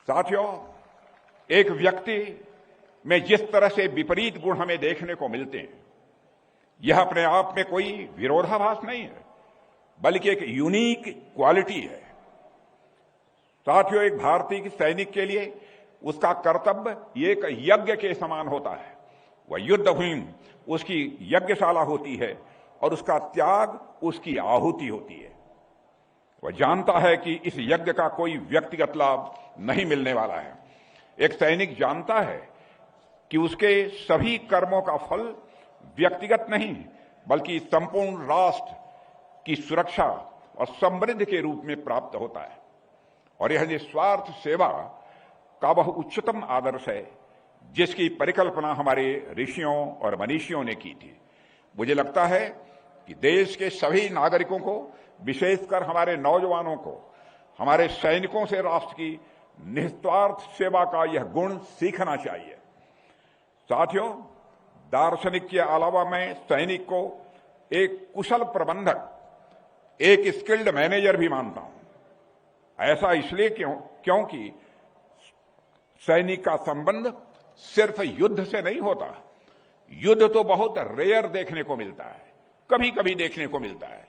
साथियों, एक व्यक्ति में जिस तरह से विपरीत गुण हमें देखने को मिलते हैं, यह अपने आप में कोई विरोधाभास नहीं है, बल्कि एक यूनिक क्वालिटी है। साथियों, एक भारतीय सैनिक के लिए उसका कर्तव्य एक यज्ञ के समान होता है। वह युद्ध भूमि उसकी यज्ञशाला होती है और उसका त्याग उसकी आहुति होती है। वह जानता है कि इस यज्ञ का कोई व्यक्तिगत लाभ नहीं मिलने वाला है। एक सैनिक जानता है कि उसके सभी कर्मों का फल व्यक्तिगत नहीं, बल्कि संपूर्ण राष्ट्र की सुरक्षा और समृद्धि के रूप में प्राप्त होता है। और यह निस्वार्थ सेवा का वह उच्चतम आदर्श है जिसकी परिकल्पना हमारे ऋषियों और मनीषियों ने की थी। मुझे लगता है कि देश के सभी नागरिकों को, विशेषकर हमारे नौजवानों को, हमारे सैनिकों से राष्ट्र की निस्वार्थ सेवा का यह गुण सीखना चाहिए। साथियों, दार्शनिक के अलावा मैं सैनिक को एक कुशल प्रबंधक, एक स्किल्ड मैनेजर भी मानता हूं। ऐसा इसलिए क्योंकि सैनिक का संबंध सिर्फ युद्ध से नहीं होता। युद्ध तो बहुत रेयर देखने को मिलता है, कभी कभी देखने को मिलता है,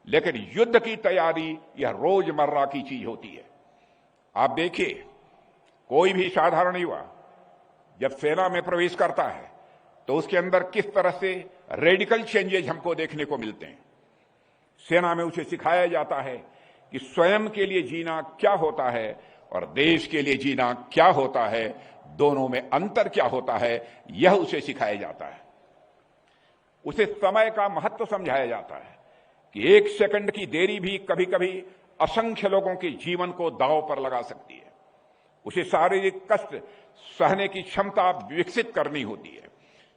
लेकिन युद्ध की तैयारी यह रोजमर्रा की चीज होती है। आप देखिए, कोई भी साधारण युवा जब सेना में प्रवेश करता है तो उसके अंदर किस तरह से रेडिकल चेंजेज हमको देखने को मिलते हैं। सेना में उसे सिखाया जाता है कि स्वयं के लिए जीना क्या होता है और देश के लिए जीना क्या होता है, दोनों में अंतर क्या होता है, यह उसे सिखाया जाता है। उसे समय का महत्व समझाया जाता है कि एक सेकंड की देरी भी कभी कभी असंख्य लोगों के जीवन को दांव पर लगा सकती है। उसे शारीरिक कष्ट सहने की क्षमता विकसित करनी होती है,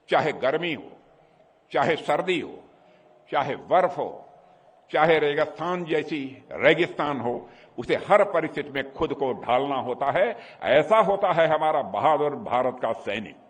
चाहे गर्मी हो, चाहे सर्दी हो, चाहे बर्फ हो, चाहे रेगिस्तान जैसी रेगिस्तान हो। उसे हर परिस्थिति में खुद को ढालना होता है। ऐसा होता है हमारा बहादुर भारत का सैनिक।